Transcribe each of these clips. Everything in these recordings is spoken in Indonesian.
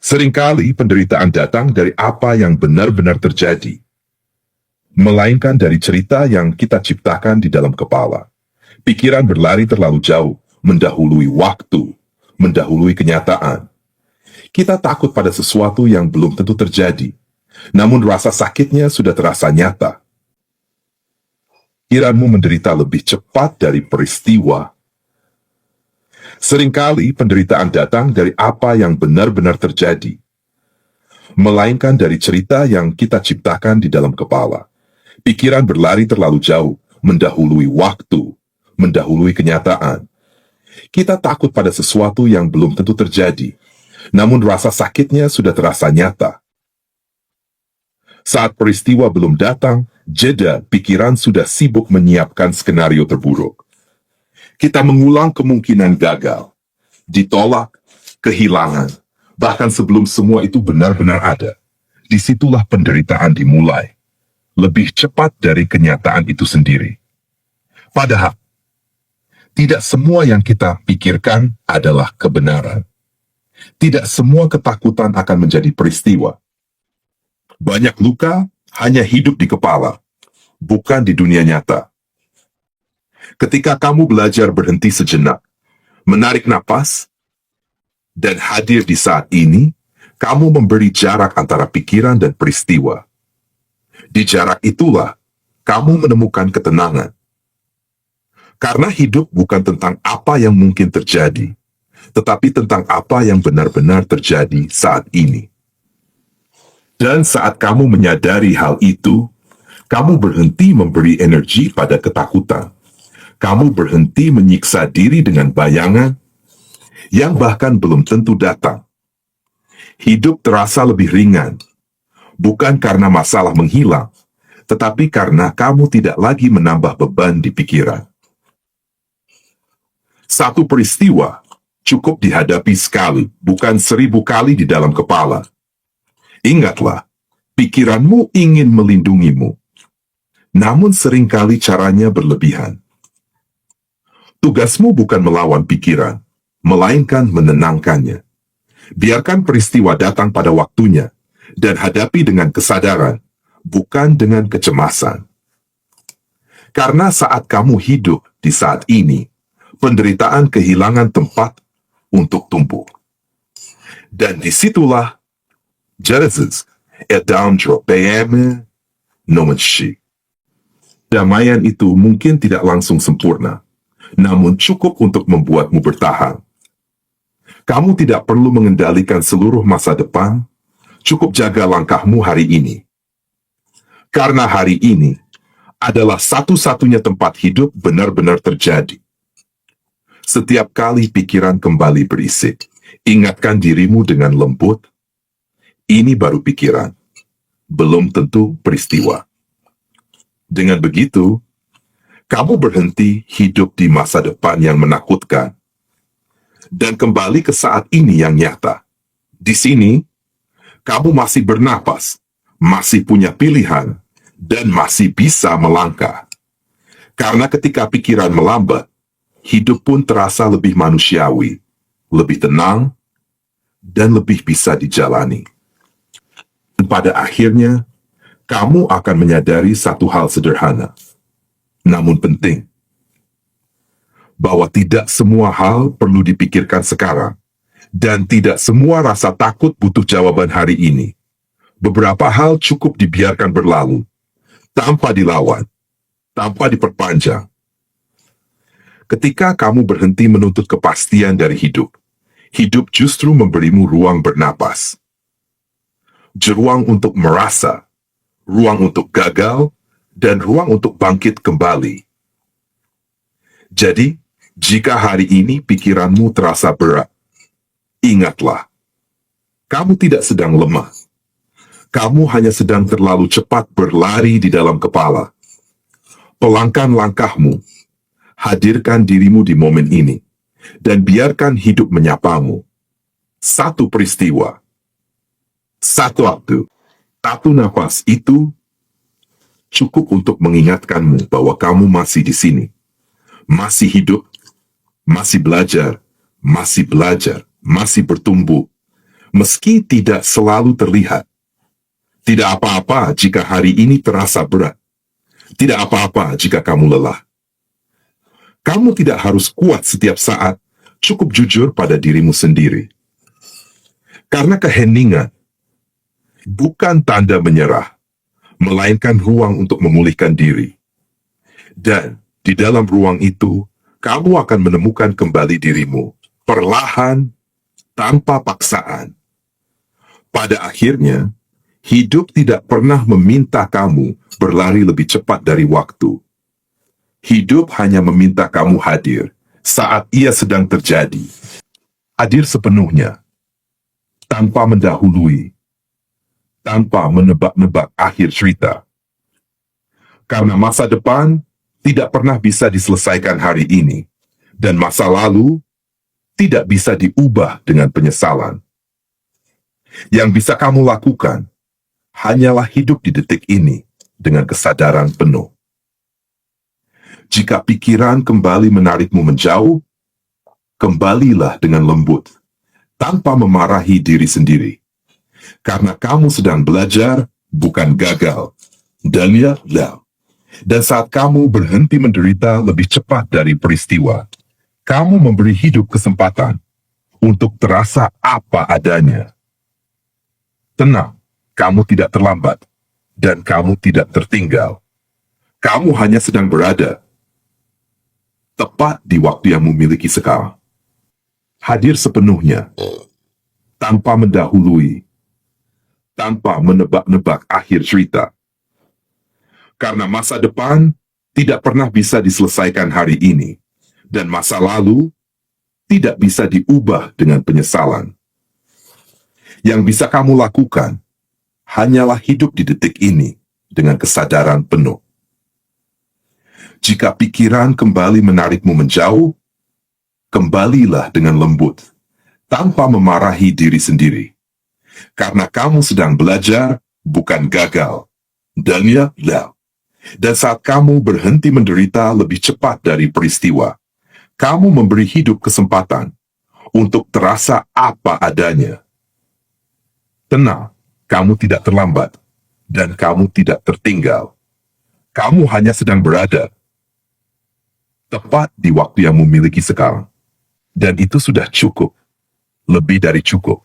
Seringkali penderitaan datang dari apa yang benar-benar terjadi, melainkan dari cerita yang kita ciptakan di dalam kepala. Pikiran berlari terlalu jauh, mendahului waktu, mendahului kenyataan. Kita takut pada sesuatu yang belum tentu terjadi, namun rasa sakitnya sudah terasa nyata. Pikiranmu menderita lebih cepat dari peristiwa. Seringkali penderitaan datang dari apa yang benar-benar terjadi, melainkan dari cerita yang kita ciptakan di dalam kepala. Pikiran berlari terlalu jauh, mendahului waktu, mendahului kenyataan. Kita takut pada sesuatu yang belum tentu terjadi, namun rasa sakitnya sudah terasa nyata. Saat peristiwa belum datang, jeda pikiran sudah sibuk menyiapkan skenario terburuk. Kita mengulang kemungkinan gagal, ditolak, kehilangan, bahkan sebelum semua itu benar-benar ada. Disitulah penderitaan dimulai, lebih cepat dari kenyataan itu sendiri. Padahal, tidak semua yang kita pikirkan adalah kebenaran. Tidak semua ketakutan akan menjadi peristiwa. Banyak luka hanya hidup di kepala, bukan di dunia nyata. Ketika kamu belajar berhenti sejenak, menarik napas, dan hadir di saat ini, kamu memberi jarak antara pikiran dan peristiwa. Di jarak itulah, kamu menemukan ketenangan. Karena hidup bukan tentang apa yang mungkin terjadi, tetapi tentang apa yang benar-benar terjadi saat ini. Dan saat kamu menyadari hal itu, kamu berhenti memberi energi pada ketakutan. Kamu berhenti menyiksa diri dengan bayangan yang bahkan belum tentu datang. Hidup terasa lebih ringan, bukan karena masalah menghilang, tetapi karena kamu tidak lagi menambah beban di pikiran. Satu peristiwa cukup dihadapi sekali, bukan 1000 kali di dalam kepala. Ingatlah, pikiranmu ingin melindungimu, namun seringkali caranya berlebihan. Tugasmu bukan melawan pikiran, melainkan menenangkannya. Biarkan peristiwa datang pada waktunya, dan hadapi dengan kesadaran, bukan dengan kecemasan. Karena saat kamu hidup di saat ini, penderitaan kehilangan tempat untuk tumbuh. Dan disitulah Jesus är downdrag PM nomenshi. Damaian itu mungkin tidak langsung sempurna, namun cukup untuk membuatmu bertahan. Kamu tidak perlu mengendalikan seluruh masa depan, cukup jaga langkahmu hari ini. Karena hari ini adalah satu-satunya tempat hidup benar-benar terjadi. Setiap kali pikiran kembali berisik, ingatkan dirimu dengan lembut, ini baru pikiran, belum tentu peristiwa. Dengan begitu, kamu berhenti hidup di masa depan yang menakutkan, dan kembali ke saat ini yang nyata. Di sini, kamu masih bernapas, masih punya pilihan, dan masih bisa melangkah. Karena ketika pikiran melambat, hidup pun terasa lebih manusiawi, lebih tenang, dan lebih bisa dijalani. Pada akhirnya, kamu akan menyadari satu hal sederhana, namun penting, bahwa tidak semua hal perlu dipikirkan sekarang, dan tidak semua rasa takut butuh jawaban hari ini. Beberapa hal cukup dibiarkan berlalu, tanpa dilawan, tanpa diperpanjang. Ketika kamu berhenti menuntut kepastian dari hidup, hidup justru memberimu ruang bernapas. Ruang untuk merasa, ruang untuk gagal, dan ruang untuk bangkit kembali. Jadi, jika hari ini pikiranmu terasa berat, ingatlah, kamu tidak sedang lemah. Kamu hanya sedang terlalu cepat berlari di dalam kepala. Pelangkan langkahmu, hadirkan dirimu di momen ini, dan biarkan hidup menyapamu. Satu peristiwa, satu waktu, satu nafas itu cukup untuk mengingatkanmu bahwa kamu masih di sini, masih hidup, masih belajar, masih bertumbuh, meski tidak selalu terlihat. Tidak apa-apa jika hari ini terasa berat. Tidak apa-apa jika kamu lelah. Kamu tidak harus kuat setiap saat, cukup jujur pada dirimu sendiri. Karena keheningan bukan tanda menyerah, melainkan ruang untuk memulihkan diri. Dan di dalam ruang itu, kamu akan menemukan kembali dirimu, perlahan, tanpa paksaan. Pada akhirnya, hidup tidak pernah meminta kamu berlari lebih cepat dari waktu. Hidup hanya meminta kamu hadir saat ia sedang terjadi. Hadir sepenuhnya, tanpa mendahului, tanpa menebak-nebak akhir cerita. Karena masa depan tidak pernah bisa diselesaikan hari ini, dan masa lalu tidak bisa diubah dengan penyesalan. Yang bisa kamu lakukan hanyalah hidup di detik ini dengan kesadaran penuh. Jika pikiran kembali menarikmu menjauh, kembalilah dengan lembut, tanpa memarahi diri sendiri. Karena kamu sedang belajar, bukan gagal. Dan saat kamu berhenti menderita lebih cepat dari peristiwa, kamu memberi hidup kesempatan untuk terasa apa adanya. Tenang, kamu tidak terlambat, dan kamu tidak tertinggal. Kamu hanya sedang berada tepat di waktu yang memiliki sekarang. Hadir sepenuhnya, tanpa mendahului, tanpa menebak-nebak akhir cerita. Karena masa depan tidak pernah bisa diselesaikan hari ini, dan masa lalu tidak bisa diubah dengan penyesalan. Yang bisa kamu lakukan hanyalah hidup di detik ini dengan kesadaran penuh. Jika pikiran kembali menarikmu menjauh, kembalilah dengan lembut, tanpa memarahi diri sendiri. Karena kamu sedang belajar, bukan gagal. Dan saat kamu berhenti menderita lebih cepat dari peristiwa, kamu memberi hidup kesempatan untuk terasa apa adanya. Tenang, kamu tidak terlambat, dan kamu tidak tertinggal. Kamu hanya sedang berada tepat di waktu yang memiliki sekarang. Dan itu sudah cukup. Lebih dari cukup.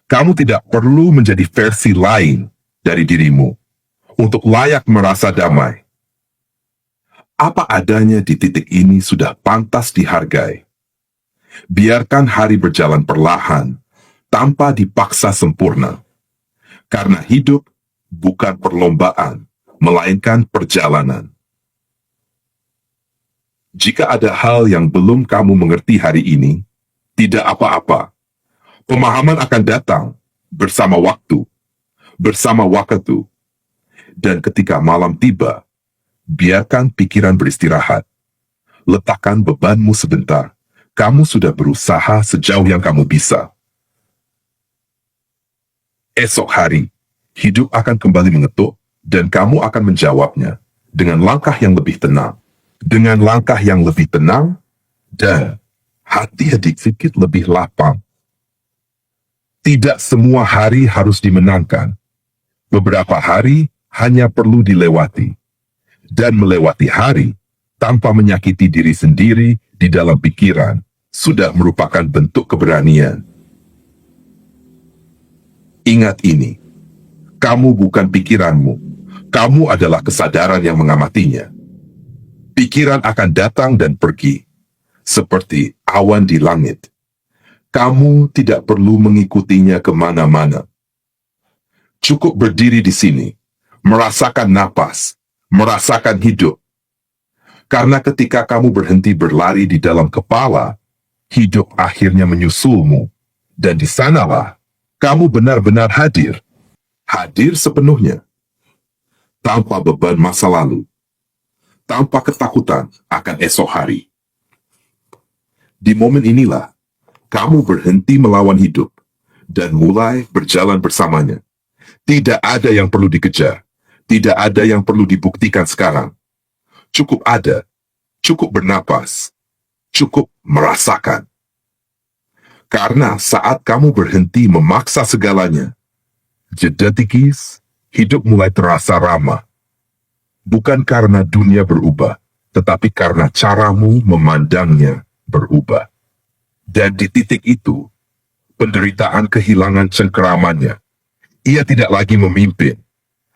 Kamu tidak perlu menjadi versi lain dari dirimu untuk layak merasa damai. Apa adanya di titik ini sudah pantas dihargai. Biarkan hari berjalan perlahan, tanpa dipaksa sempurna. Karena hidup bukan perlombaan, melainkan perjalanan. Jika ada hal yang belum kamu mengerti hari ini, tidak apa-apa. Pemahaman akan datang bersama waktu, bersama waktu. Dan ketika malam tiba, biarkan pikiran beristirahat. Letakkan bebanmu sebentar. Kamu sudah berusaha sejauh yang kamu bisa. Esok hari, hidup akan kembali mengetuk, dan kamu akan menjawabnya dengan langkah yang lebih tenang. Dengan langkah yang lebih tenang, dan hati sedikit lebih lapang. Tidak semua hari harus dimenangkan. Beberapa hari hanya perlu dilewati. Dan melewati hari, tanpa menyakiti diri sendiri di dalam pikiran, sudah merupakan bentuk keberanian. Ingat ini, kamu bukan pikiranmu, kamu adalah kesadaran yang mengamatinya. Pikiran akan datang dan pergi, seperti awan di langit. Kamu tidak perlu mengikutinya kemana-mana. Cukup berdiri di sini, merasakan napas, merasakan hidup. Karena ketika kamu berhenti berlari di dalam kepala, hidup akhirnya menyusulmu, dan di sanalah kamu benar-benar hadir. Hadir sepenuhnya, tanpa beban masa lalu. Tanpa ketakutan akan esok hari. Di momen inilah, kamu berhenti melawan hidup dan mulai berjalan bersamanya. Tidak ada yang perlu dikejar, tidak ada yang perlu dibuktikan sekarang. Cukup ada, cukup bernapas, cukup merasakan. Karena saat kamu berhenti memaksa segalanya, jeda tikis, hidup mulai terasa ramah. Bukan karena dunia berubah, tetapi karena caramu memandangnya berubah. Dan di titik itu, penderitaan kehilangan cengkeramannya. Ia tidak lagi memimpin,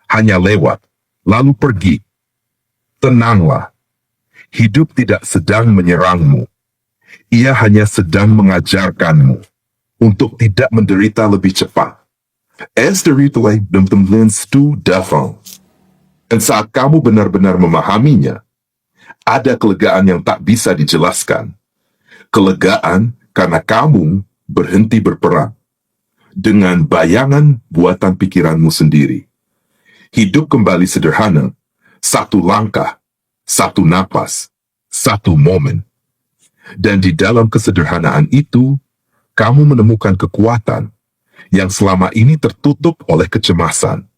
hanya lewat, lalu pergi. Tenanglah, hidup tidak sedang menyerangmu. Ia hanya sedang mengajarkanmu untuk tidak menderita lebih cepat. Es deritulah benar-benar stu davang. Dan saat kamu benar-benar memahaminya, ada kelegaan yang tak bisa dijelaskan. Kelegaan karena kamu berhenti berperang dengan bayangan buatan pikiranmu sendiri. Hidup kembali sederhana, satu langkah, satu napas, satu momen. Dan di dalam kesederhanaan itu, kamu menemukan kekuatan yang selama ini tertutup oleh kecemasan.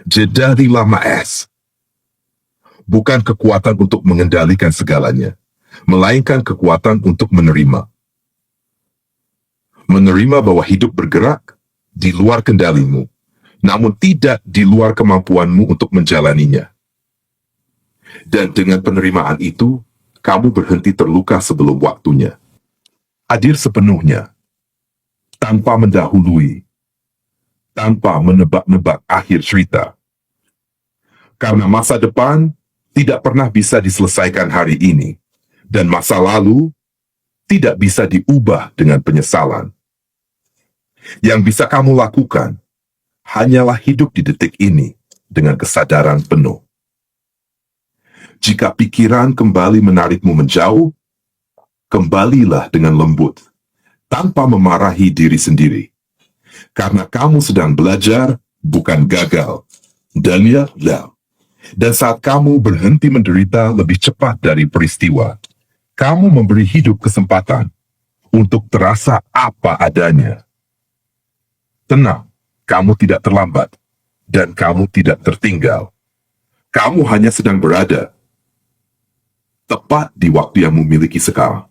Jeda di lama es. Bukan kekuatan untuk mengendalikan segalanya, melainkan kekuatan untuk menerima. Menerima bahwa hidup bergerak di luar kendalimu, namun tidak di luar kemampuanmu untuk menjalaninya. Dan dengan penerimaan itu, kamu berhenti terluka sebelum waktunya. Hadir sepenuhnya, tanpa mendahului, tanpa menebak-nebak akhir cerita. Karena masa depan tidak pernah bisa diselesaikan hari ini, dan masa lalu tidak bisa diubah dengan penyesalan. Yang bisa kamu lakukan hanyalah hidup di detik ini dengan kesadaran penuh. Jika pikiran kembali menarikmu menjauh, kembalilah dengan lembut, tanpa memarahi diri sendiri. Karena kamu sedang belajar, bukan gagal. Dan dan saat kamu berhenti menderita lebih cepat dari peristiwa, kamu memberi hidup kesempatan untuk terasa apa adanya. Tenang, kamu tidak terlambat, dan kamu tidak tertinggal. Kamu hanya sedang berada tepat di waktu yang memiliki sekarang.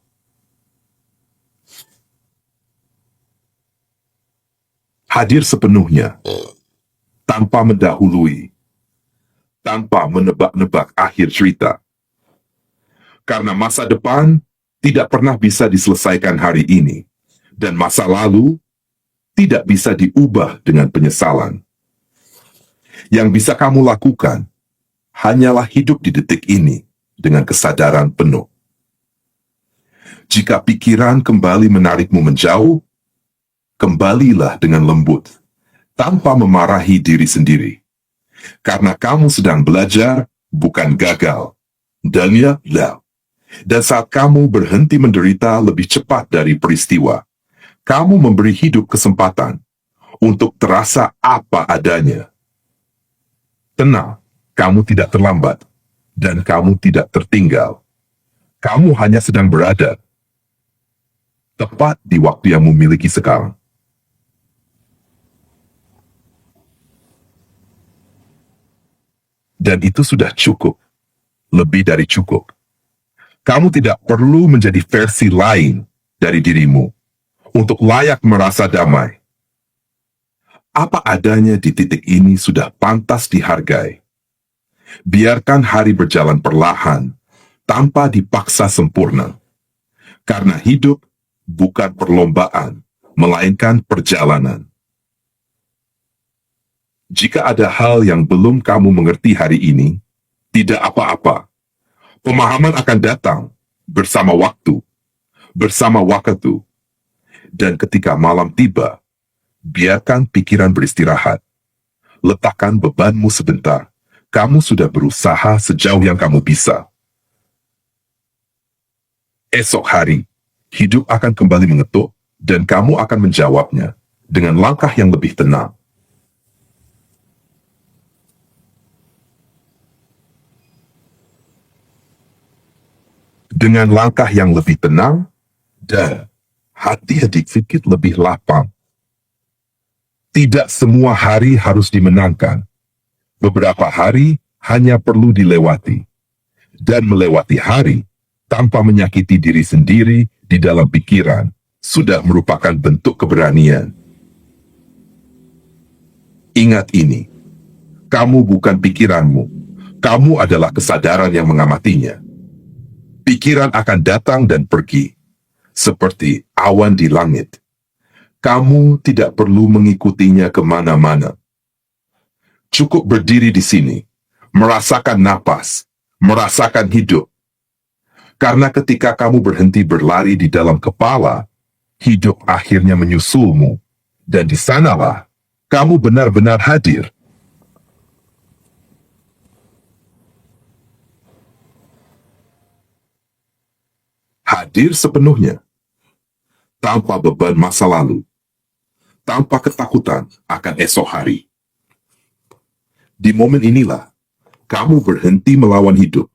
Hadir sepenuhnya, tanpa mendahului, tanpa menebak-nebak akhir cerita. Karena masa depan tidak pernah bisa diselesaikan hari ini, dan masa lalu tidak bisa diubah dengan penyesalan. Yang bisa kamu lakukan hanyalah hidup di detik ini dengan kesadaran penuh. Jika pikiran kembali menarikmu menjauh, kembalilah dengan lembut, tanpa memarahi diri sendiri. Karena kamu sedang belajar, bukan gagal. Dan dan saat kamu berhenti menderita lebih cepat dari peristiwa, kamu memberi hidup kesempatan untuk terasa apa adanya. Tenang, kamu tidak terlambat, dan kamu tidak tertinggal. Kamu hanya sedang berada tepat di waktu yang memiliki sekarang. Dan itu sudah cukup, lebih dari cukup. Kamu tidak perlu menjadi versi lain dari dirimu untuk layak merasa damai. Apa adanya di titik ini sudah pantas dihargai. Biarkan hari berjalan perlahan, tanpa dipaksa sempurna. Karena hidup bukan perlombaan, melainkan perjalanan. Jika ada hal yang belum kamu mengerti hari ini, tidak apa-apa. Pemahaman akan datang bersama waktu, bersama waktu. Dan ketika malam tiba, biarkan pikiran beristirahat. Letakkan bebanmu sebentar. Kamu sudah berusaha sejauh yang kamu bisa. Esok hari, hidup akan kembali mengetuk, dan kamu akan menjawabnya dengan langkah yang lebih tenang. Dengan langkah yang lebih tenang, dan hati sedikit lebih lapang. Tidak semua hari harus dimenangkan. Beberapa hari hanya perlu dilewati. Dan melewati hari tanpa menyakiti diri sendiri di dalam pikiran sudah merupakan bentuk keberanian. Ingat ini, kamu bukan pikiranmu, kamu adalah kesadaran yang mengamatinya. Pikiran akan datang dan pergi, seperti awan di langit. Kamu tidak perlu mengikutinya kemana-mana. Cukup berdiri di sini, merasakan napas, merasakan hidup. Karena ketika kamu berhenti berlari di dalam kepala, hidup akhirnya menyusulmu, dan di sanalah kamu benar-benar hadir. Hadir sepenuhnya, tanpa beban masa lalu, tanpa ketakutan akan esok hari. Di momen inilah, kamu berhenti melawan hidup,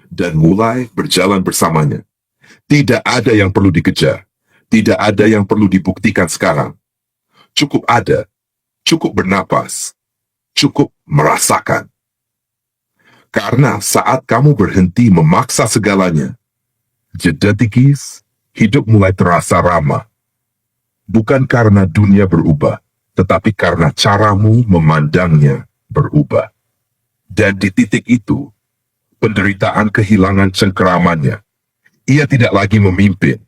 dan mulai berjalan bersamanya. Tidak ada yang perlu dikejar, tidak ada yang perlu dibuktikan sekarang. Cukup ada, cukup bernapas, cukup merasakan. Karena saat kamu berhenti memaksa segalanya, jeda tikis, hidup mulai terasa ramah. Bukan karena dunia berubah, tetapi karena caramu memandangnya berubah. Dan di titik itu, penderitaan kehilangan cengkeramannya. Ia tidak lagi memimpin,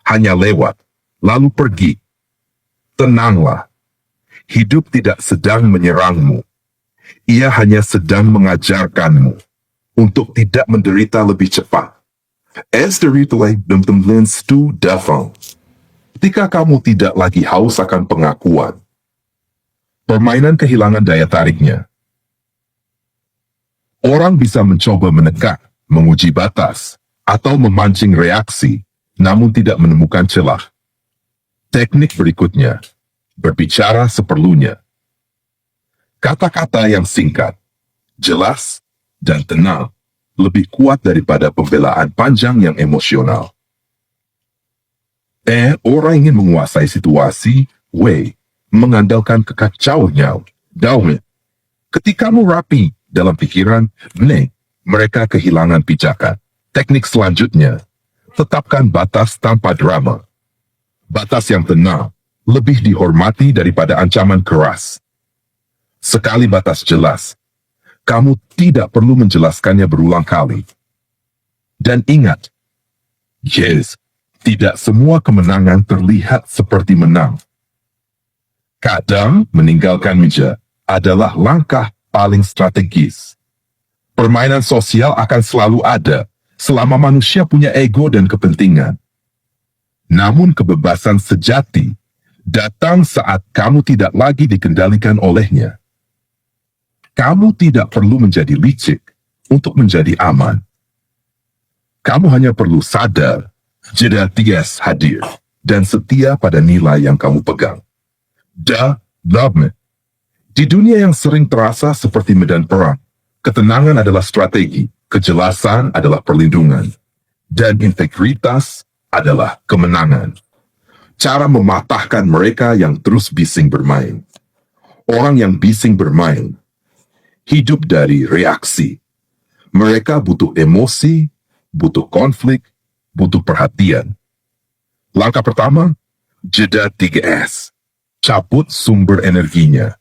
hanya lewat, lalu pergi. Tenanglah, hidup tidak sedang menyerangmu. Ia hanya sedang mengajarkanmu untuk tidak menderita lebih cepat. As the ritual lens to davang. Ketika kamu tidak lagi haus akan pengakuan, permainan kehilangan daya tariknya. Orang bisa mencoba menekan, menguji batas, atau memancing reaksi, namun tidak menemukan celah. Teknik berikutnya, berbicara seperlunya. Kata-kata yang singkat, jelas, dan tenang lebih kuat daripada pembelaan panjang yang emosional. Orang ingin menguasai situasi, mengandalkan kekacauannya, daun. Ketikamu rapi dalam pikiran, mereka kehilangan pijakan. Teknik selanjutnya, tetapkan batas tanpa drama. Batas yang tenang, lebih dihormati daripada ancaman keras. Sekali batas jelas, kamu tidak perlu menjelaskannya berulang kali. Dan ingat, tidak semua kemenangan terlihat seperti menang. Kadang meninggalkan meja adalah langkah paling strategis. Permainan sosial akan selalu ada selama manusia punya ego dan kepentingan. Namun kebebasan sejati datang saat kamu tidak lagi dikendalikan olehnya. Kamu tidak perlu menjadi licik untuk menjadi aman. Kamu hanya perlu sadar, jeda tias hadir, dan setia pada nilai yang kamu pegang. Di dunia yang sering terasa seperti medan perang, ketenangan adalah strategi, kejelasan adalah perlindungan, dan integritas adalah kemenangan. Cara mematahkan mereka yang terus bising bermain. Orang yang bising bermain, hidup dari reaksi. Mereka butuh emosi, butuh konflik, butuh perhatian. Langkah pertama, jeda 3S. Cabut sumber energinya.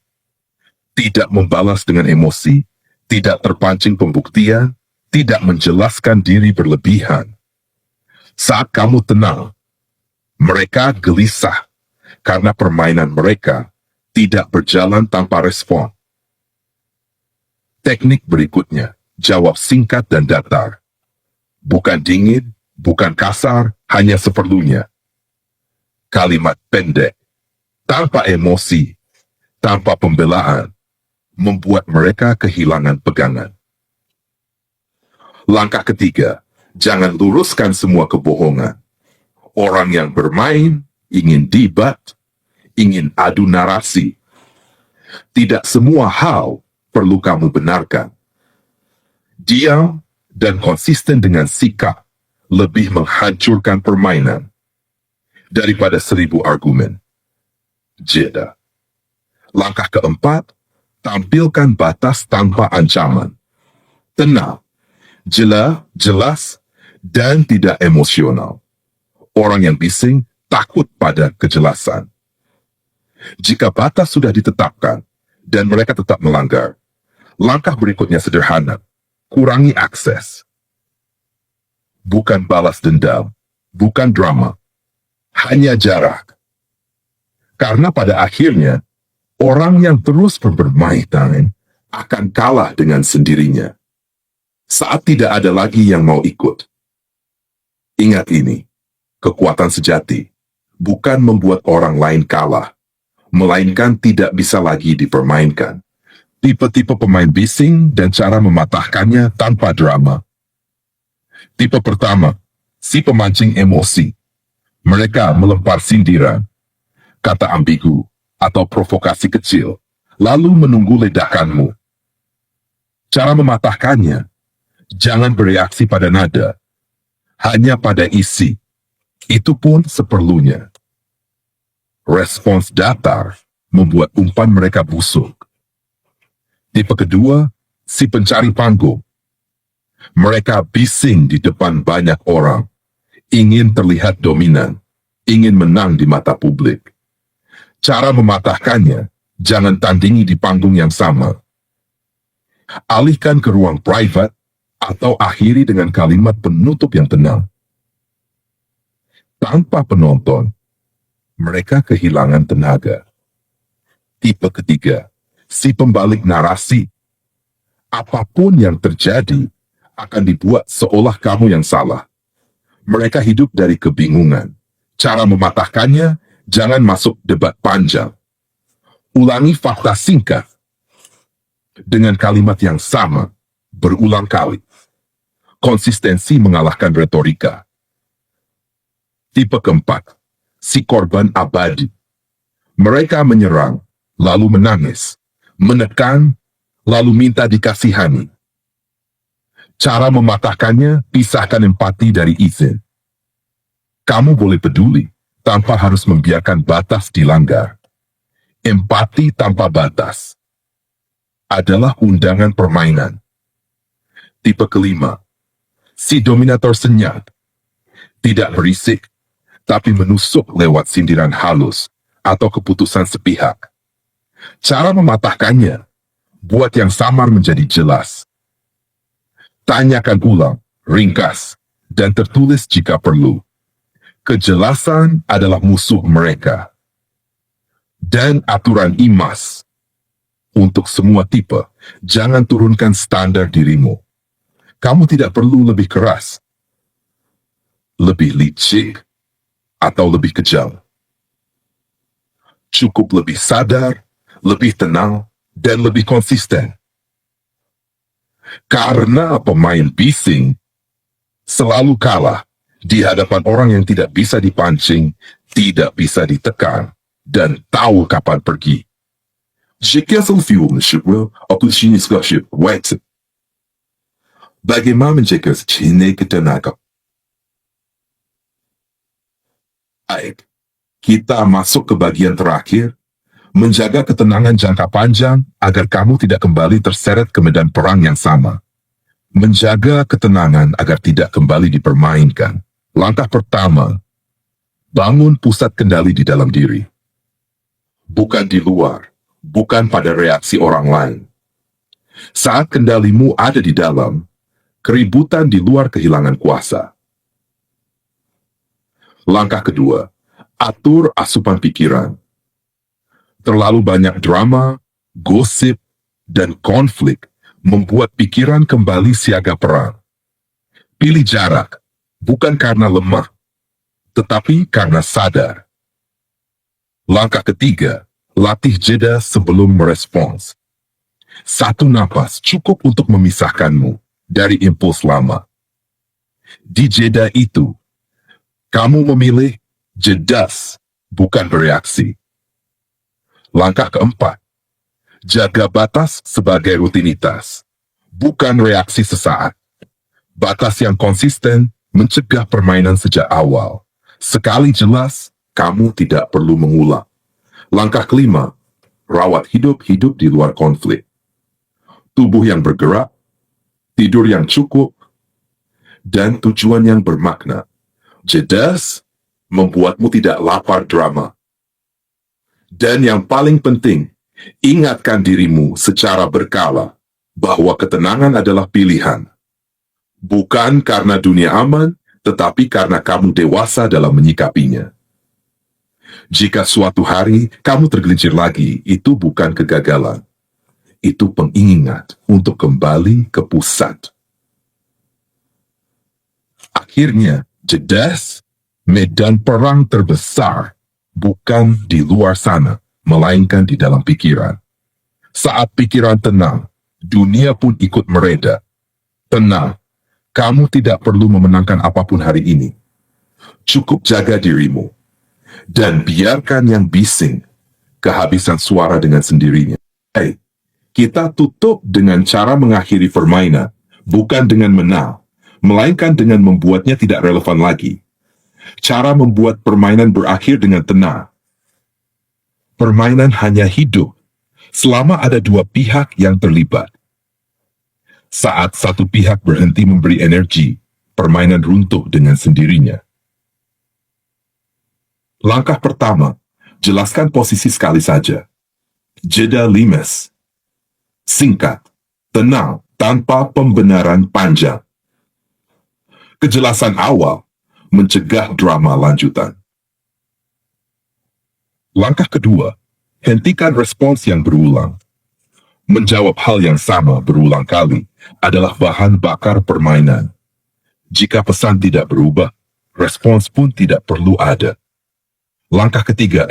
Tidak membalas dengan emosi, tidak terpancing pembuktian, tidak menjelaskan diri berlebihan. Saat kamu tenang, mereka gelisah karena permainan mereka tidak berjalan tanpa respon. Teknik berikutnya, jawab singkat dan datar. Bukan dingin, bukan kasar, hanya seperlunya. Kalimat pendek, tanpa emosi, tanpa pembelaan, membuat mereka kehilangan pegangan. Langkah ketiga, jangan luruskan semua kebohongan. Orang yang bermain ingin debat, ingin adu narasi. Tidak semua hal perlu kamu benarkan. Diam dan konsisten dengan sikap lebih menghancurkan permainan daripada 1000 argumen. Jeda. Langkah keempat, tampilkan batas tanpa ancaman. Tenang, jelas, dan tidak emosional. Orang yang bising takut pada kejelasan. Jika batas sudah ditetapkan dan mereka tetap melanggar, langkah berikutnya sederhana, kurangi akses. Bukan balas dendam, bukan drama, hanya jarak. Karena pada akhirnya, orang yang terus bermain akan kalah dengan sendirinya. Saat tidak ada lagi yang mau ikut. Ingat ini, kekuatan sejati bukan membuat orang lain kalah, melainkan tidak bisa lagi dipermainkan. Tipe-tipe pemain bising dan cara mematahkannya tanpa drama. Tipe pertama, si pemancing emosi. Mereka melempar sindiran, kata ambigu, atau provokasi kecil, lalu menunggu ledakanmu. Cara mematahkannya, jangan bereaksi pada nada, hanya pada isi. Itu pun seperlunya. Respons datar membuat umpan mereka busuk. Tipe kedua, si pencari panggung. Mereka bising di depan banyak orang, ingin terlihat dominan, ingin menang di mata publik. Cara mematahkannya, jangan tandingi di panggung yang sama. Alihkan ke ruang private atau akhiri dengan kalimat penutup yang tenang. Tanpa penonton, mereka kehilangan tenaga. Tipe ketiga, si pembalik narasi. Apapun yang terjadi akan dibuat seolah kamu yang salah. Mereka hidup dari kebingungan. Cara mematahkannya, jangan masuk debat panjang. Ulangi fakta singkat dengan kalimat yang sama berulang kali. Konsistensi mengalahkan retorika. Tipe keempat, si korban abadi. Mereka menyerang, lalu menangis, menekan, lalu minta dikasihani. Cara mematahkannya, pisahkan empati dari izin. Kamu boleh peduli tanpa harus membiarkan batas dilanggar. Empati tanpa batas adalah undangan permainan. Tipe kelima, si dominator senyap. Tidak berisik, tapi menusuk lewat sindiran halus atau keputusan sepihak. Cara mematahkannya, buat yang samar menjadi jelas. Tanyakan ulang, ringkas, dan tertulis jika perlu. Kejelasan adalah musuh mereka. Dan aturan IMAS. Untuk semua tipe, jangan turunkan standar dirimu. Kamu tidak perlu lebih keras, lebih licik, atau lebih kejam. Cukup lebih sadar, lebih tenang, dan lebih konsisten. Karena pemain bising selalu kalah di hadapan orang yang tidak bisa dipancing, tidak bisa ditekan, dan tahu kapan pergi. Jika selfie monsieur will, aku sini scholarship, wait. Bagaimana menjaga sini ketenaga? Baik, kita masuk ke bagian terakhir, menjaga ketenangan jangka panjang agar kamu tidak kembali terseret ke medan perang yang sama. Menjaga ketenangan agar tidak kembali dipermainkan. Langkah pertama, bangun pusat kendali di dalam diri. Bukan di luar, bukan pada reaksi orang lain. Saat kendalimu ada di dalam, keributan di luar kehilangan kuasa. Langkah kedua, atur asupan pikiran. Terlalu banyak drama, gosip, dan konflik membuat pikiran kembali siaga perang. Pilih jarak, bukan karena lemah, tetapi karena sadar. Langkah ketiga, latih jeda sebelum merespons. Satu napas cukup untuk memisahkanmu dari impuls lama. Di jeda itu, kamu memilih jedas, bukan bereaksi. Langkah keempat, jaga batas sebagai rutinitas, bukan reaksi sesaat. Batas yang konsisten mencegah permainan sejak awal. Sekali jelas, kamu tidak perlu mengulang. Langkah kelima, rawat hidup-hidup di luar konflik. Tubuh yang bergerak, tidur yang cukup, dan tujuan yang bermakna. Jedas, membuatmu tidak lapar drama. Dan yang paling penting, ingatkan dirimu secara berkala bahwa ketenangan adalah pilihan. Bukan karena dunia aman, tetapi karena kamu dewasa dalam menyikapinya. Jika suatu hari kamu tergelincir lagi, itu bukan kegagalan. Itu pengingat untuk kembali ke pusat. Akhirnya, jedas, medan perang terbesar bukan di luar sana, melainkan di dalam pikiran. Saat pikiran tenang, dunia pun ikut mereda. Tenang, kamu tidak perlu memenangkan apapun hari ini. Cukup jaga dirimu, dan biarkan yang bising kehabisan suara dengan sendirinya. Kita tutup dengan cara mengakhiri permainan, bukan dengan menang, melainkan dengan membuatnya tidak relevan lagi. Cara membuat permainan berakhir dengan tenang. Permainan hanya hidup selama ada dua pihak yang terlibat. Saat satu pihak berhenti memberi energi, permainan runtuh dengan sendirinya. Langkah pertama, jelaskan posisi sekali saja. Jeda limes. Singkat, tenang, tanpa pembenaran panjang. Kejelasan awal mencegah drama lanjutan. Langkah kedua, hentikan respons yang berulang. Menjawab hal yang sama berulang kali adalah bahan bakar permainan. Jika pesan tidak berubah, respons pun tidak perlu ada. Langkah ketiga,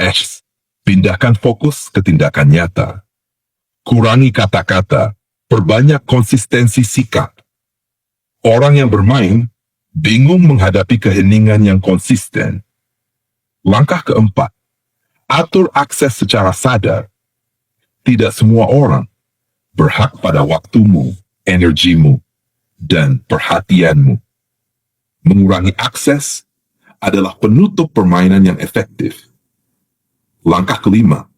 pindahkan fokus ke tindakan nyata. Kurangi kata-kata, perbanyak konsistensi sikap. Orang yang bermain bingung menghadapi keheningan yang konsisten. Langkah keempat, atur akses secara sadar. Tidak semua orang berhak pada waktumu, energimu, dan perhatianmu. Mengurangi akses adalah penutup permainan yang efektif. Langkah kelima,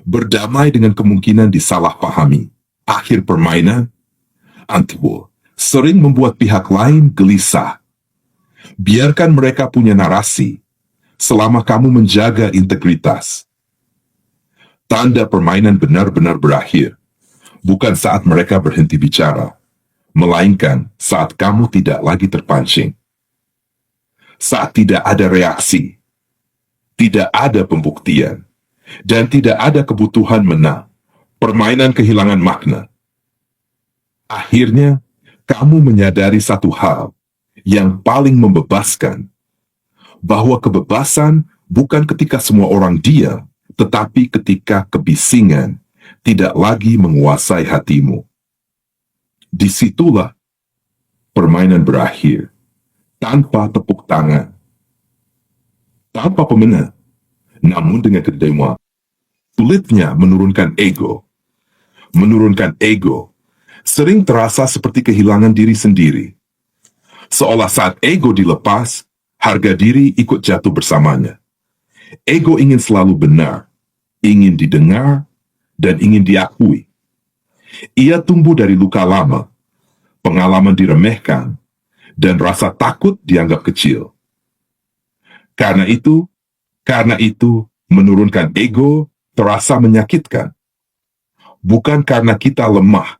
berdamai dengan kemungkinan disalahpahami. Akhir permainan, Antibul sering membuat pihak lain gelisah. Biarkan mereka punya narasi, selama kamu menjaga integritas. Tanda permainan benar-benar berakhir, bukan saat mereka berhenti bicara, melainkan saat kamu tidak lagi terpancing. Saat tidak ada reaksi, tidak ada pembuktian, dan tidak ada kebutuhan menang, permainan kehilangan makna. Akhirnya, kamu menyadari satu hal yang paling membebaskan, bahwa kebebasan bukan ketika semua orang diam, tetapi ketika kebisingan tidak lagi menguasai hatimu. Disitulah permainan berakhir, tanpa tepuk tangan, tanpa pemenang, namun dengan kedewasaan. Sulitnya menurunkan ego. Menurunkan ego sering terasa seperti kehilangan diri sendiri. Seolah saat ego dilepas, harga diri ikut jatuh bersamanya. Ego ingin selalu benar, ingin didengar, dan ingin diakui. Ia tumbuh dari luka lama, pengalaman diremehkan, dan rasa takut dianggap kecil. Karena itu, menurunkan ego terasa menyakitkan. Bukan karena kita lemah,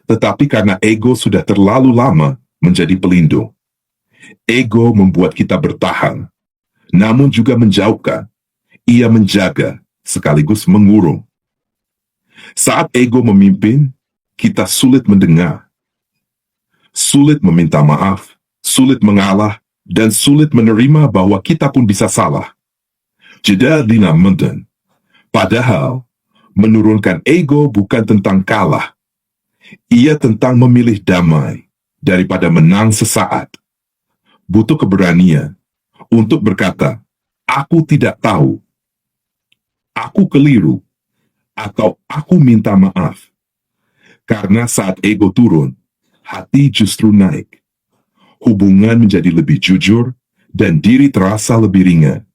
tetapi karena ego sudah terlalu lama menjadi pelindung. Ego membuat kita bertahan, namun juga menjauhkan. Ia menjaga, sekaligus mengurung. Saat ego memimpin, kita sulit mendengar, sulit meminta maaf, sulit mengalah, dan sulit menerima bahwa kita pun bisa salah. Jeda dinameden. Padahal, menurunkan ego bukan tentang kalah. Ia tentang memilih damai daripada menang sesaat. Butuh keberanian untuk berkata, aku tidak tahu, aku keliru, atau aku minta maaf. Karena saat ego turun, hati justru naik. Hubungan menjadi lebih jujur dan diri terasa lebih ringan.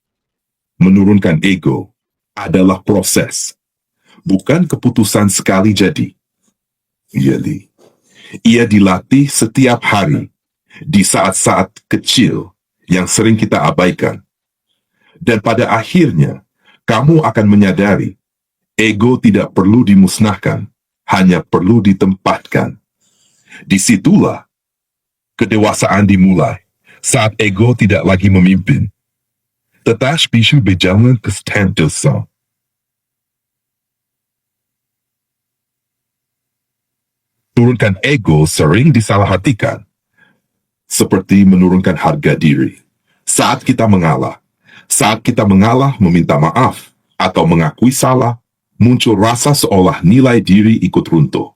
Menurunkan ego adalah proses, bukan keputusan sekali jadi. Ia dilatih setiap hari, di saat-saat kecil yang sering kita abaikan. Dan pada akhirnya, kamu akan menyadari, ego tidak perlu dimusnahkan, hanya perlu ditempatkan. Disitulah kedewasaan dimulai, saat ego tidak lagi memimpin. Tetas bisu berjalan ke stand dosa. Turunkan ego sering disalahartikan, seperti menurunkan harga diri. Saat kita mengalah meminta maaf, atau mengakui salah, muncul rasa seolah nilai diri ikut runtuh.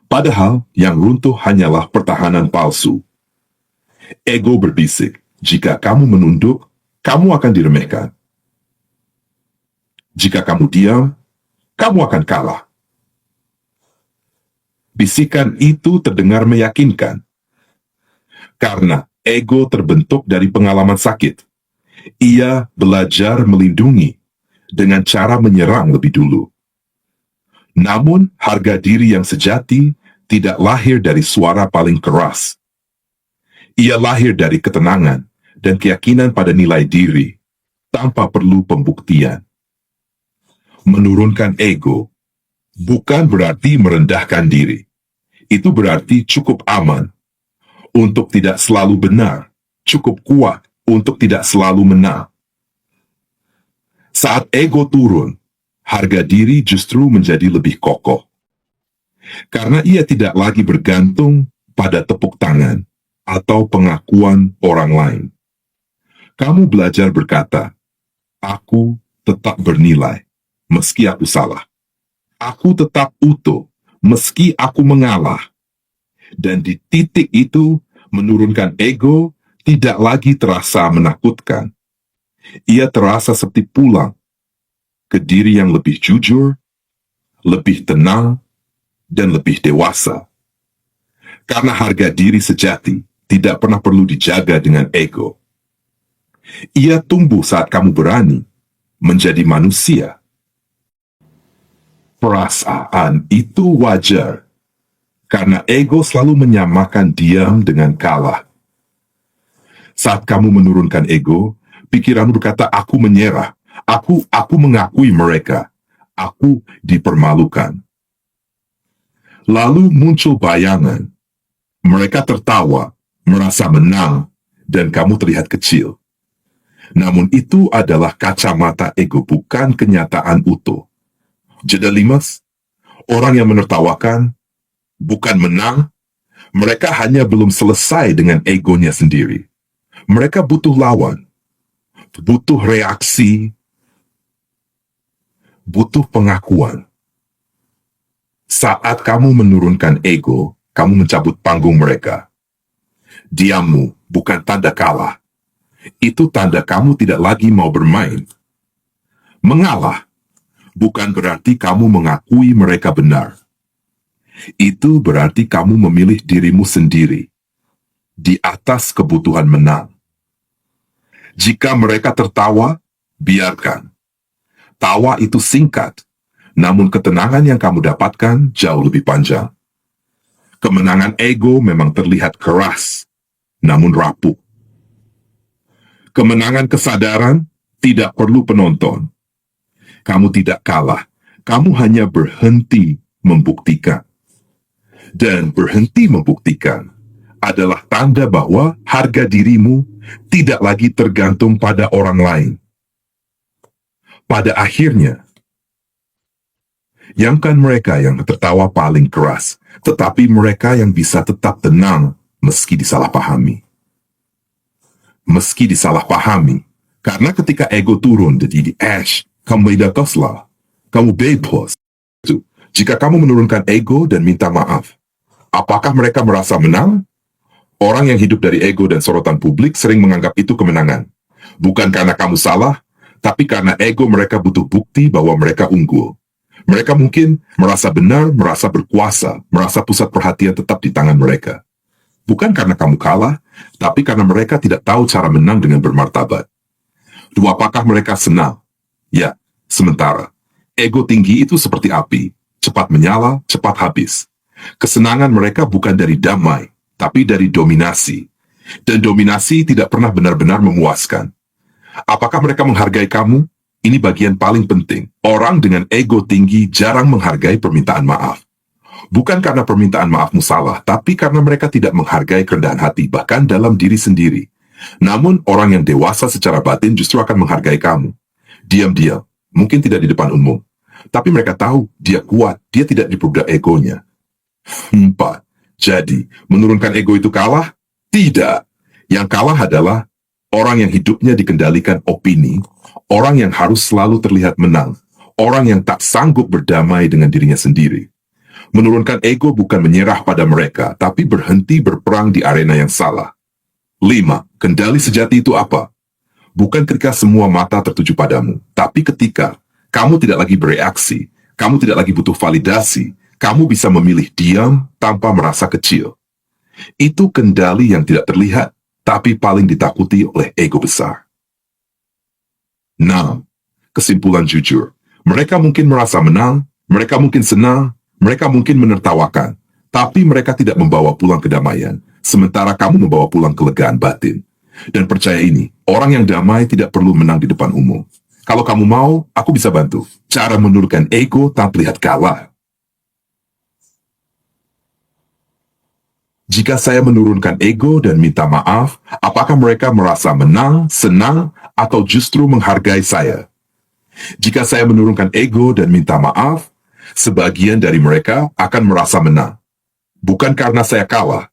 Padahal yang runtuh hanyalah pertahanan palsu. Ego berbisik, jika kamu menunduk, kamu akan diremehkan. Jika kamu diam, kamu akan kalah. Bisikan itu terdengar meyakinkan, karena ego terbentuk dari pengalaman sakit. Ia belajar melindungi dengan cara menyerang lebih dulu. Namun, harga diri yang sejati tidak lahir dari suara paling keras. Ia lahir dari ketenangan dan keyakinan pada nilai diri, tanpa perlu pembuktian. Menurunkan ego bukan berarti merendahkan diri. Itu berarti cukup aman untuk tidak selalu benar, cukup kuat untuk tidak selalu menang. Saat ego turun, harga diri justru menjadi lebih kokoh. Karena ia tidak lagi bergantung pada tepuk tangan atau pengakuan orang lain. Kamu belajar berkata, aku tetap bernilai, meski aku salah. Aku tetap utuh, meski aku mengalah. Dan di titik itu, menurunkan ego tidak lagi terasa menakutkan. Ia terasa seperti pulang ke diri yang lebih jujur, lebih tenang, dan lebih dewasa. Karena harga diri sejati tidak pernah perlu dijaga dengan ego. Ia tumbuh saat kamu berani menjadi manusia. Perasaan itu wajar, karena ego selalu menyamakan diam dengan kalah. Saat kamu menurunkan ego, pikiranmu berkata, aku menyerah, aku mengakui mereka, aku dipermalukan. Lalu muncul bayangan, mereka tertawa, merasa menang, dan kamu terlihat kecil. Namun itu adalah kacamata ego, bukan kenyataan utuh. Jeda limas, orang yang menertawakan bukan menang, mereka hanya belum selesai dengan egonya sendiri. Mereka butuh lawan, butuh reaksi, butuh pengakuan. Saat kamu menurunkan ego, kamu mencabut panggung mereka. Diammu bukan tanda kalah. Itu tanda kamu tidak lagi mau bermain. Mengalah bukan berarti kamu mengakui mereka benar. Itu berarti kamu memilih dirimu sendiri di atas kebutuhan menang. Jika mereka tertawa, biarkan. Tawa itu singkat, namun ketenangan yang kamu dapatkan jauh lebih panjang. Kemenangan ego memang terlihat keras, namun rapuh. Kemenangan kesadaran tidak perlu penonton. Kamu tidak kalah, kamu hanya berhenti membuktikan. Dan berhenti membuktikan adalah tanda bahwa harga dirimu tidak lagi tergantung pada orang lain. Pada akhirnya, yang kan mereka yang tertawa paling keras, tetapi mereka yang bisa tetap tenang meski disalahpahami. Meski disalahpahami, karena ketika ego turun jadi ash, kamu bebaslah, kamu bebas. Jika kamu menurunkan ego dan minta maaf, apakah mereka merasa menang? Orang yang hidup dari ego dan sorotan publik sering menganggap itu kemenangan. Bukan karena kamu salah, tapi karena ego mereka butuh bukti bahwa mereka unggul. Mereka mungkin merasa benar, merasa berkuasa, merasa pusat perhatian tetap di tangan mereka. Bukan karena kamu kalah, tapi karena mereka tidak tahu cara menang dengan bermartabat. Apakah mereka senang? Ya, sementara. Ego tinggi itu seperti api, cepat menyala, cepat habis. Kesenangan mereka bukan dari damai, tapi dari dominasi. Dan dominasi tidak pernah benar-benar memuaskan. Apakah mereka menghargai kamu? Ini bagian paling penting. Orang dengan ego tinggi jarang menghargai permintaan maaf. Bukan karena permintaan maafmu salah, tapi karena mereka tidak menghargai kerendahan hati, bahkan dalam diri sendiri. Namun, orang yang dewasa secara batin justru akan menghargai kamu. Diam-diam, mungkin tidak di depan umum. Tapi mereka tahu, dia kuat, dia tidak diperbudak egonya. 4. Jadi, menurunkan ego itu kalah? Tidak. Yang kalah adalah orang yang hidupnya dikendalikan opini, orang yang harus selalu terlihat menang, orang yang tak sanggup berdamai dengan dirinya sendiri. Menurunkan ego bukan menyerah pada mereka, tapi berhenti berperang di arena yang salah. 5. Kendali sejati itu apa? Bukan ketika semua mata tertuju padamu, tapi ketika kamu tidak lagi bereaksi, kamu tidak lagi butuh validasi, kamu bisa memilih diam tanpa merasa kecil. Itu kendali yang tidak terlihat, tapi paling ditakuti oleh ego besar. 6. Kesimpulan jujur. Mereka mungkin merasa menang, mereka mungkin senang, mereka mungkin menertawakan, tapi mereka tidak membawa pulang kedamaian, sementara kamu membawa pulang kelegaan batin. Dan percaya ini, orang yang damai tidak perlu menang di depan umum. Kalau kamu mau, aku bisa bantu. Cara menurunkan ego tak terlihat kalah. Jika saya menurunkan ego dan minta maaf, apakah mereka merasa menang, senang, atau justru menghargai saya? Jika saya menurunkan ego dan minta maaf, sebagian dari mereka akan merasa menang. Bukan karena saya kalah,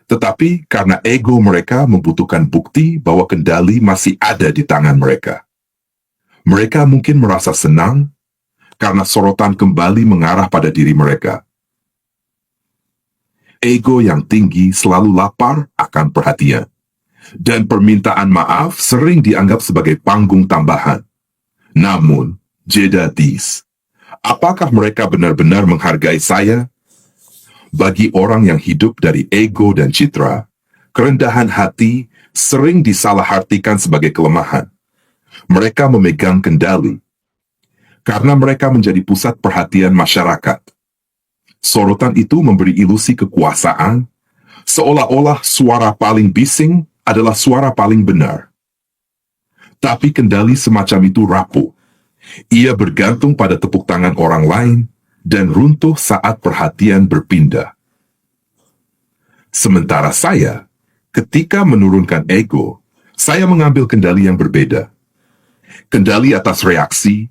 tetapi karena ego mereka membutuhkan bukti bahwa kendali masih ada di tangan mereka. Mereka mungkin merasa senang karena sorotan kembali mengarah pada diri mereka. Ego yang tinggi selalu lapar akan perhatian, dan permintaan maaf sering dianggap sebagai panggung tambahan. Namun, jeda this. Apakah mereka benar-benar menghargai saya? Bagi orang yang hidup dari ego dan citra, kerendahan hati sering disalahartikan sebagai kelemahan. Mereka memegang kendali, karena mereka menjadi pusat perhatian masyarakat. Sorotan itu memberi ilusi kekuasaan, seolah-olah suara paling bising adalah suara paling benar. Tapi kendali semacam itu rapuh. Ia bergantung pada tepuk tangan orang lain dan runtuh saat perhatian berpindah. Sementara saya, ketika menurunkan ego, saya mengambil kendali yang berbeda. Kendali atas reaksi,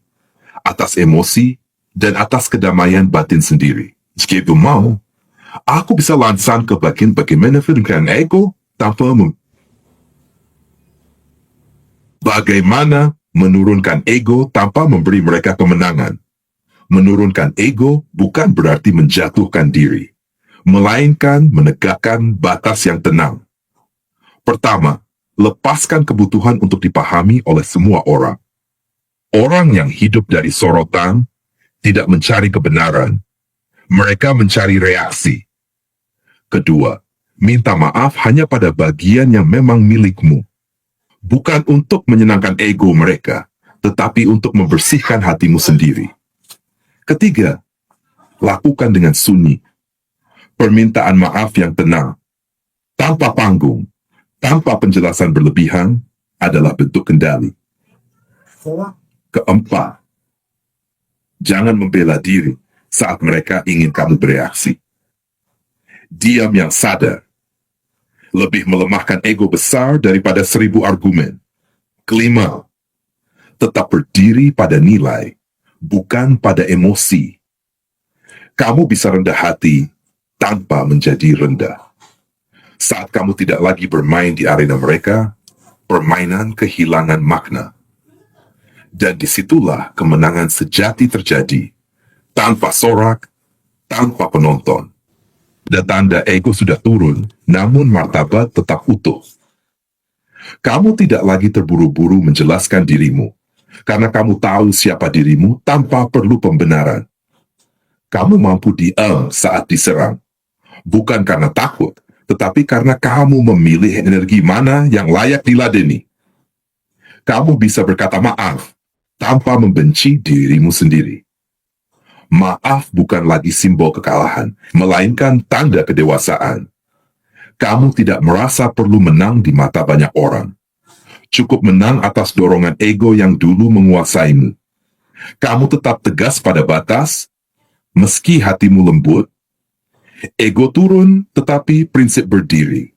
atas emosi, dan atas kedamaian batin sendiri. Jika itu mau, aku bisa lansang ke bagian menurunkan ego tanpa Bagaimana menurunkan ego tanpa memberi mereka kemenangan? Menurunkan ego bukan berarti menjatuhkan diri, melainkan menegakkan batas yang tenang. Pertama, lepaskan kebutuhan untuk dipahami oleh semua orang. Orang yang hidup dari sorotan tidak mencari kebenaran. Mereka mencari reaksi. Kedua, minta maaf hanya pada bagian yang memang milikmu. Bukan untuk menyenangkan ego mereka, tetapi untuk membersihkan hatimu sendiri. Ketiga, lakukan dengan sunyi. Permintaan maaf yang tenang, tanpa panggung, tanpa penjelasan berlebihan, adalah bentuk kendali. Keempat, jangan membela diri saat mereka ingin kamu bereaksi. Diam yang sadar lebih melemahkan ego besar daripada 1000 argumen. Kelima, tetap berdiri pada nilai, bukan pada emosi. Kamu bisa rendah hati tanpa menjadi rendah. Saat kamu tidak lagi bermain di arena mereka, permainan kehilangan makna. Dan disitulah kemenangan sejati terjadi. Tanpa sorak, tanpa penonton. Dan tanda ego sudah turun, namun martabat tetap utuh. Kamu tidak lagi terburu-buru menjelaskan dirimu, karena kamu tahu siapa dirimu tanpa perlu pembenaran. Kamu mampu diam saat diserang, bukan karena takut, tetapi karena kamu memilih energi mana yang layak diladeni. Kamu bisa berkata maaf, tanpa membenci dirimu sendiri. Maaf bukan lagi simbol kekalahan, melainkan tanda kedewasaan. Kamu tidak merasa perlu menang di mata banyak orang. Cukup menang atas dorongan ego yang dulu menguasaimu. Kamu tetap tegas pada batas, meski hatimu lembut. Ego turun, tetapi prinsip berdiri.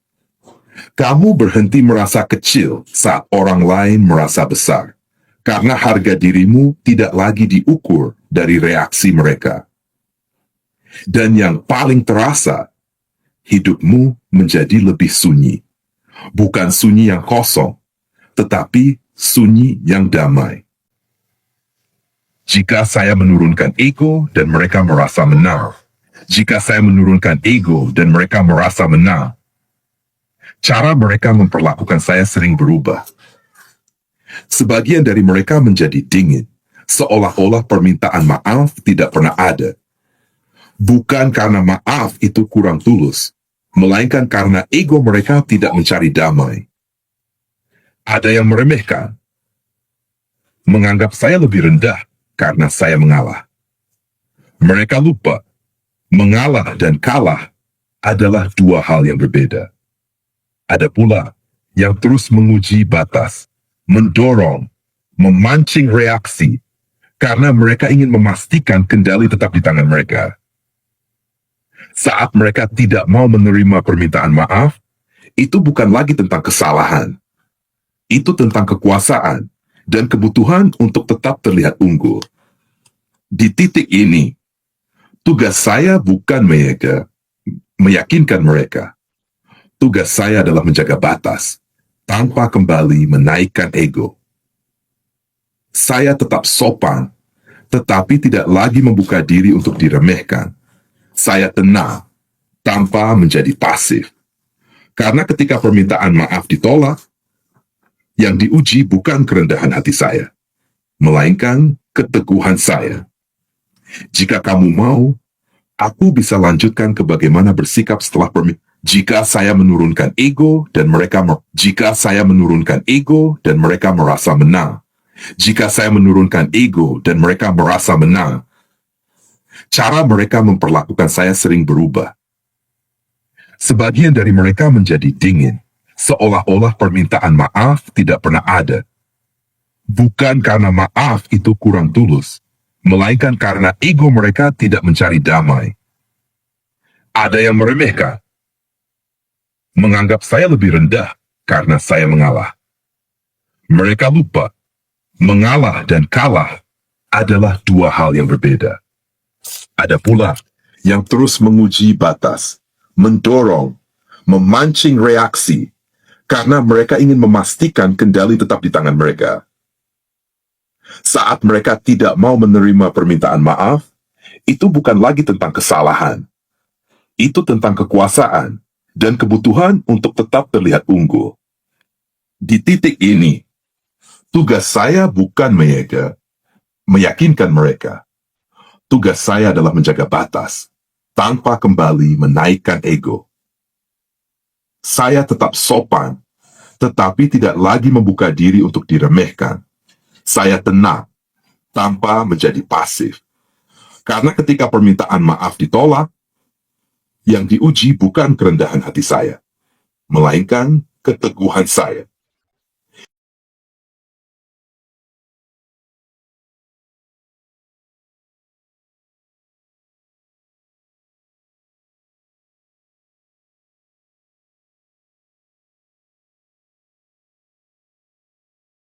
Kamu berhenti merasa kecil saat orang lain merasa besar, karena harga dirimu tidak lagi diukur dari reaksi mereka. Dan yang paling terasa, hidupmu menjadi lebih sunyi. Bukan sunyi yang kosong, tetapi sunyi yang damai. Jika saya menurunkan ego dan mereka merasa menang, jika saya menurunkan ego dan mereka merasa menang, cara mereka memperlakukan saya sering berubah. Sebagian dari mereka menjadi dingin, seolah-olah permintaan maaf tidak pernah ada. Bukan karena maaf itu kurang tulus, melainkan karena ego mereka tidak mencari damai. Ada yang meremehkan, menganggap saya lebih rendah karena saya mengalah. Mereka lupa, mengalah dan kalah adalah dua hal yang berbeda. Ada pula yang terus menguji batas, mendorong, memancing reaksi, karena mereka ingin memastikan kendali tetap di tangan mereka. Saat mereka tidak mau menerima permintaan maaf, itu bukan lagi tentang kesalahan. Itu tentang kekuasaan dan kebutuhan untuk tetap terlihat unggul. Di titik ini, tugas saya bukan meyakinkan mereka. Tugas saya adalah menjaga batas, tanpa kembali menaikkan ego. Saya tetap sopan, tetapi tidak lagi membuka diri untuk diremehkan. Saya tenang, tanpa menjadi pasif. Karena ketika permintaan maaf ditolak, yang diuji bukan kerendahan hati saya, melainkan keteguhan saya. Jika kamu mau, aku bisa lanjutkan ke bagaimana bersikap setelah permintaan. Jika saya menurunkan ego dan mereka merasa menang. Jika saya menurunkan ego dan mereka merasa menang, cara mereka memperlakukan saya sering berubah. Sebagian dari mereka menjadi dingin, seolah-olah permintaan maaf tidak pernah ada. Bukan karena maaf itu kurang tulus, melainkan karena ego mereka tidak mencari damai. Ada yang meremehkan, menganggap saya lebih rendah karena saya mengalah. Mereka lupa, mengalah dan kalah adalah dua hal yang berbeda. Ada pula yang terus menguji batas, mendorong, memancing reaksi, karena mereka ingin memastikan kendali tetap di tangan mereka. Saat mereka tidak mau menerima permintaan maaf, itu bukan lagi tentang kesalahan. Itu tentang kekuasaan dan kebutuhan untuk tetap terlihat unggul. Di titik ini, tugas saya bukan meyakinkan mereka. Tugas saya adalah menjaga batas, tanpa kembali menaikkan ego. Saya tetap sopan, tetapi tidak lagi membuka diri untuk diremehkan. Saya tenang, tanpa menjadi pasif. Karena ketika permintaan maaf ditolak, yang diuji bukan kerendahan hati saya, melainkan keteguhan saya.